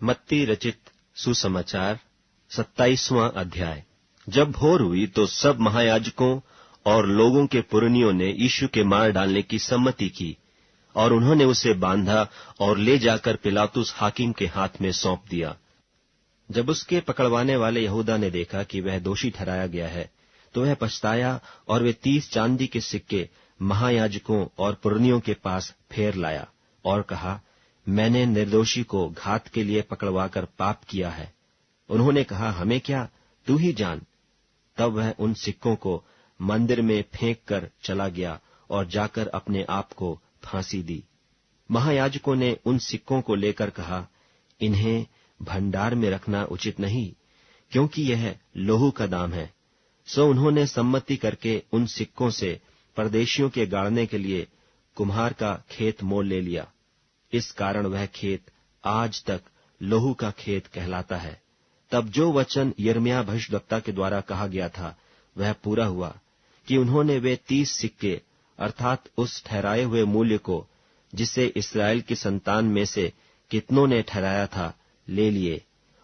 मत्ती रचित सुसमाचार 27वां अध्याय। जब भोर हुई तो सब महायाजकों और लोगों के पुरनियों ने यीशु के मार डालने की सम्मति की और उन्होंने उसे बांधा और ले जाकर पिलातुस हाकिम के हाथ में सौंप दिया। जब उसके पकड़वाने वाले यहूदा ने देखा कि वह दोषी ठहराया गया है, तो वह पछताया और वे 30 चांदी के सिक्के महायाजकों और पुरनियों के पास फेर लाया और कहा, मैंने निर्दोषी को घात के लिए पकड़वाकर पाप किया है। उन्होंने कहा, हमें क्या, तू ही जान। तब वह उन सिक्कों को मंदिर में फेंक कर चला गया और जाकर अपने आप को फांसी दी। महायाजकों ने उन सिक्कों को लेकर कहा, इन्हें भंडार में रखना उचित नहीं, क्योंकि यह लोहू का दाम है। सो उन्होंने सम्मति करके उन सिक्कों से परदेशियों के गाड़ने के लिए कुम्हार का खेत मोल ले लिया। इस कारण वह खेत आज तक लोहू का खेत कहलाता है। तब जो वचन यिर्मयाह भविष्यद्वक्ता के द्वारा कहा गया था वह पूरा हुआ कि उन्होंने वे 30 सिक्के अर्थात उस ठहराए हुए मूल्य को, जिसे इस्राएल की संतान में से कितनों ने ठहराया था, ले लिए,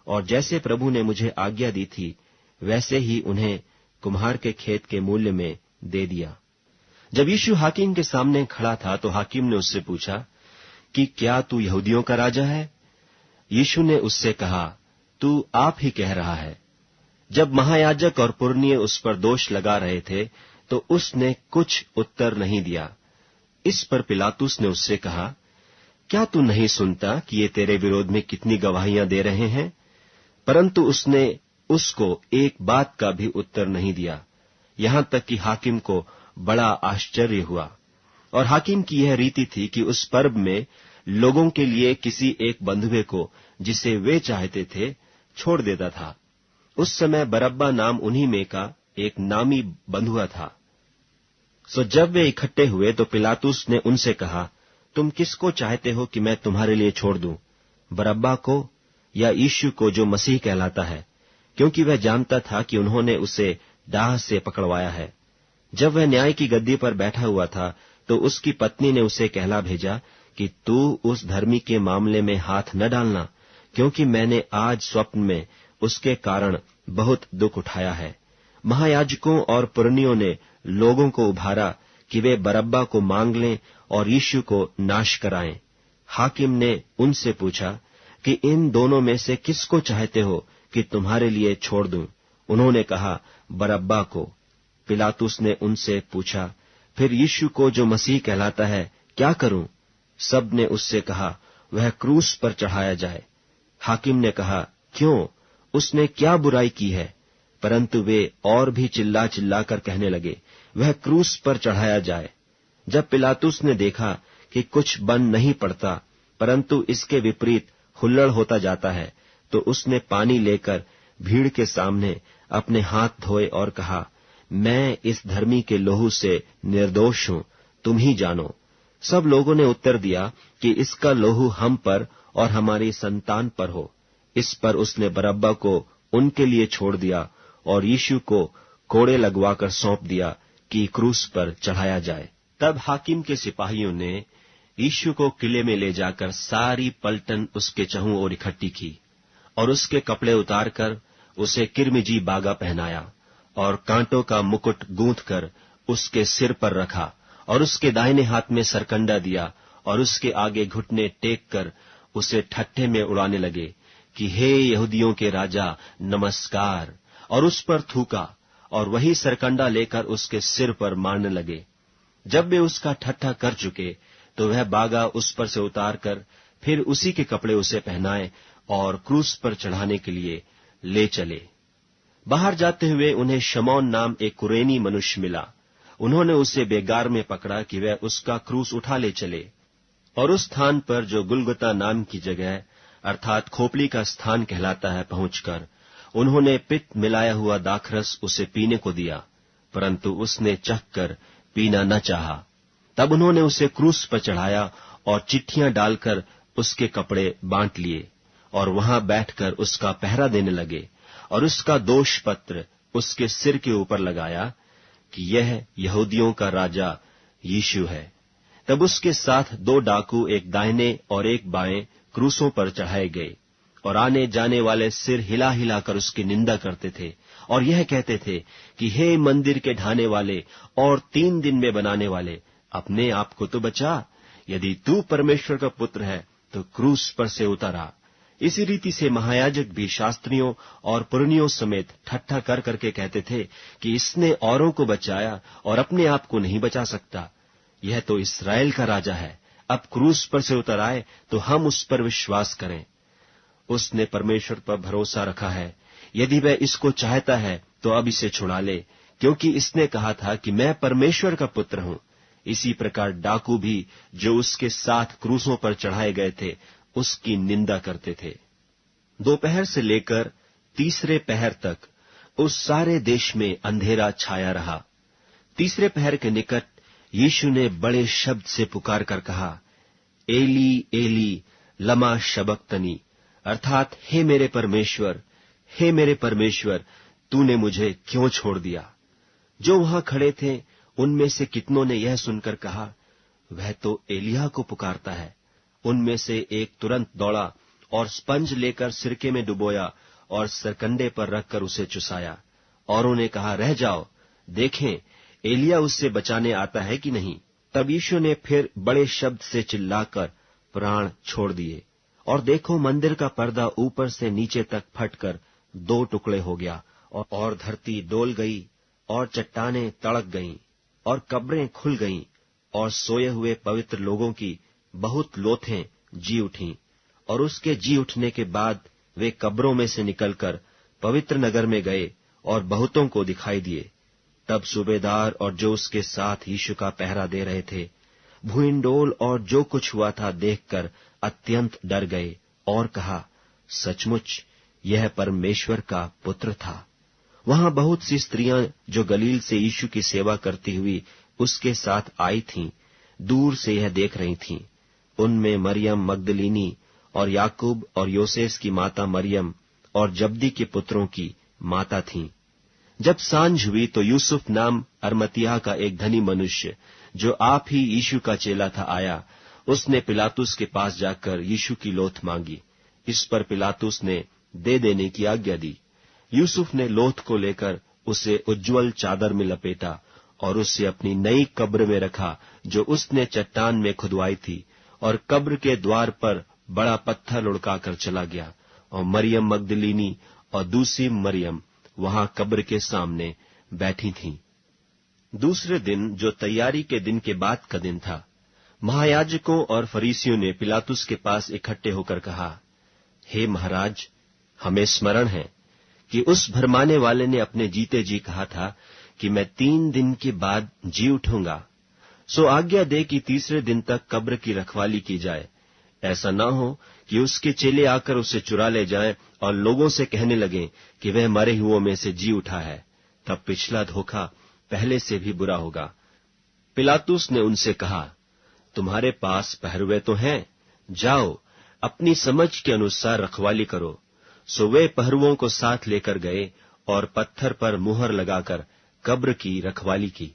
और जैसे प्रभु ने मुझे आज्ञा दी थी वैसे ही उन्हें कुम्हार के खेत के मूल्य में दे दिया। जब यीशु हाकिम के सामने खड़ा था तो हाकिम ने उससे पूछा कि क्या तू यहूदियों का राजा है? यीशु ने उससे कहा, तू आप ही कह रहा है। जब महायाजक और पुरनिये उस पर दोष लगा रहे थे तो उसने कुछ उत्तर नहीं दिया। इस पर पिलातुस ने उससे कहा, क्या तू नहीं सुनता कि ये तेरे विरोध में कितनी गवाहियां दे रहे हैं? परंतु उसने उसको एक बात का भी उत्तर नहीं दिया, यहां तक कि हाकिम को बड़ा आश्चर्य हुआ। और हाकिम की यह रीति थी कि उस पर्व में लोगों के लिए किसी एक बंधुए को, जिसे वे चाहते थे, छोड़ देता था। उस समय बरअब्बा नाम उन्हीं में का एक नामी बंधुआ था। सो जब वे इकट्ठे हुए तो पिलातुस ने उनसे कहा, तुम किसको चाहते हो कि मैं तुम्हारे लिए छोड़ दूं, बरअब्बा को या यीशु को जो मसीह कहलाता है? क्योंकि वह जानता था कि उन्होंने उसे डाह से पकड़वाया है। जब वह न्याय की गद्दी पर बैठा हुआ था तो उसकी पत्नी ने उसे कहला भेजा कि तू उस धर्मी के मामले में हाथ न डालना, क्योंकि मैंने आज स्वप्न में उसके कारण बहुत दुख उठाया है। महायाजकों और पुरनियों ने लोगों को उभारा कि वे बरअब्बा को मांग लें और यीशु को नाश कराएं। हाकिम ने उनसे पूछा कि इन दोनों में से किसको चाहते हो कि तुम्हारे लिए छोड़ दूं? उन्होंने कहा, बरअब्बा को। पिलातुस ने उनसे पूछा, फिर यीशु को जो मसीह कहलाता है क्या करूं? सब ने उससे कहा, वह क्रूस पर चढ़ाया जाए। हाकिम ने कहा, क्यों, उसने क्या बुराई की है? परंतु वे और भी चिल्ला चिल्ला कर कहने लगे, वह क्रूस पर चढ़ाया जाए। जब पिलातुस ने देखा कि कुछ बन नहीं पड़ता, परंतु इसके विपरीत हुल्लड़ होता जाता है, तो उसने पानी लेकर भीड़ के सामने अपने हाथ धोए और कहा, मैं इस धर्मी के लोहू से निर्दोष हूं, तुम ही जानो। सब लोगों ने उत्तर दिया कि इसका लोहू हम पर और हमारी संतान पर हो। इस पर उसने बरअब्बा को उनके लिए छोड़ दिया और यीशु को कोड़े लगवाकर सौंप दिया कि क्रूस पर चढ़ाया जाए। तब हाकिम के सिपाहियों ने यीशु को किले में ले जाकर सारी पलटन उसके चहुं ओर इकट्ठी की और उसके कपड़े उतारकर उसे किरमिजी बागा पहनाया और कांटों का मुकुट गूंथ कर उसके सिर पर रखा और उसके दाहिने हाथ में सरकंडा दिया और उसके आगे घुटने टेक कर उसे ठट्ठे में उड़ाने लगे कि हे यहूदियों के राजा, नमस्कार, और उस पर थूका और वही सरकंडा लेकर उसके सिर पर मारने लगे। जब वे उसका ठट्ठा कर चुके तो वह बागा उस पर से उतार कर फिर उसी के कपड़े उसे पहनाए और क्रूस पर चढ़ाने के लिए ले चले। बाहर जाते हुए उन्हें शमौन नाम एक कुरेनी मनुष्य मिला। उन्होंने उसे बेगार में पकड़ा कि वह उसका क्रूस उठा ले चले, और उस स्थान पर जो गुलगुता नाम की जगह अर्थात खोपड़ी का स्थान कहलाता है पहुंचकर उन्होंने पित्त मिलाया हुआ दाखरस उसे पीने को दिया, परंतु उसने चखकर पीना न चाहा। तब उन्होंने उसे क्रूस पर चढ़ाया और चिट्ठियां डालकर उसके कपड़े बांट लिए और वहां बैठकर उसका पहरा देने लगे और उसका दोष पत्र उसके सिर के ऊपर लगाया कि यह यहूदियों का राजा यीशु है। तब उसके साथ 2 डाकू एक दाहिने और एक बाएं क्रूसों पर चढ़ाए गए और आने जाने वाले सिर हिला हिला कर उसकी निंदा करते थे और यह कहते थे कि हे मंदिर के ढाने वाले और 3 दिन में बनाने वाले, अपने आप को तो बचा। यदि तू परमेश्वर का पुत्र है तो क्रूस पर से उतर आ। इसी रीति से महायाजक भी शास्त्रियों और पुरनियों समेत ठट्ठा कर करके कहते थे कि इसने औरों को बचाया और अपने आप को नहीं बचा सकता। यह तो इस्राएल का राजा है, अब क्रूस पर से उतर आए तो हम उस पर विश्वास करें। उसने परमेश्वर पर भरोसा रखा है। यदि वह इसको चाहता है तो अब इसे छुड़ा ले, क्योंकि इसने कहा था कि मैं परमेश्वर का पुत्र हूं। इसी प्रकार डाकू भी जो उसके साथ क्रूसों पर चढ़ाए गए थे उसकी निंदा करते थे। दोपहर से लेकर तीसरे पहर तक उस सारे देश में अंधेरा छाया रहा। तीसरे पहर के निकट यीशु ने बड़े शब्द से पुकार कर कहा, एली एली लमा शबक्तनी, अर्थात हे मेरे परमेश्वर, तूने मुझे क्यों छोड़ दिया। जो वहां खड़े थे उनमें से कितनों ने यह सुनकर कहा, वह तो एलिय्याह को पुकारता है। उनमें से एक तुरंत दौड़ा और स्पंज लेकर सिरके में डुबोया और सरकंडे पर रखकर उसे चुसाया। औरों ने कहा, रह जाओ, देखें एलिय्याह उससे बचाने आता है कि नहीं। तब यीशु ने फिर बड़े शब्द से चिल्लाकर प्राण छोड़ दिए, और देखो मंदिर का पर्दा ऊपर से नीचे तक फटकर 2 टुकड़े हो गया, और धरती डोल गई, और चट्टानें तड़क गईं, और कब्रें खुल गईं, और सोए हुए पवित्र लोगों की बहुत लोथें जी उठीं। और उसके जी उठने के बाद वे कब्रों में से निकलकर पवित्र नगर में गए और बहुतों को दिखाई दिए। तब सूबेदार और जो उसके साथ यीशु का पहरा दे रहे थे भूइंडोल और जो कुछ हुआ था देखकर अत्यंत डर गए और कहा, सचमुच यह परमेश्वर का पुत्र था। वहां बहुत सी स्त्रियां जो गलील से यीशु की सेवा करती हुई उसके साथ आई थीं, दूर से यह देख रही थीं। उनमें मरियम मगदलीनी और याकूब और योसेस की माता मरियम और जब्दी के पुत्रों की माता थीं। जब सांझ हुई तो यूसुफ नाम अरमतियाह का एक धनी मनुष्य, जो आप ही यीशु का चेला था, आया। उसने पिलातुस के पास जाकर यीशु की लोथ मांगी। इस पर पिलातुस ने दे देने की आज्ञा दी। यूसुफ ने लोथ को लेकर उसे उज्ज्वल चादर में लपेटा और उसे अपनी नई कब्र में रखा जो उसने चट्टान में खुदवाई थी, और कब्र के द्वार पर बड़ा पत्थर लुढ़काकर चला गया। और मरियम मगदलीनी और दूसरी मरियम वहां कब्र के सामने बैठी थीं। दूसरे दिन, जो तैयारी के दिन के बाद का दिन था, महायाजकों और फरीसियों ने पिलातुस के पास इकट्ठे होकर कहा, हे महाराज, हमें स्मरण है कि उस भरमाने वाले ने अपने जीते जी कहा था कि मैं 3 दिन के बाद जी उठूंगा। सो आज्ञा दे कि तीसरे दिन तक कब्र की रखवाली की जाए। ऐसा न हो कि उसके चेले आकर उसे चुरा ले जाएं और लोगों से कहने लगें कि वह मरे हुओं में से जी उठा है। तब पिछला धोखा पहले से भी बुरा होगा। पिलातुस ने उनसे कहा, तुम्हारे पास पहरुए तो हैं, जाओ अपनी समझ के अनुसार रखवाली करो। सो वे पहरुओं को साथ लेकर गए और पत्थर पर मुहर लगाकर कब्र की रखवाली की।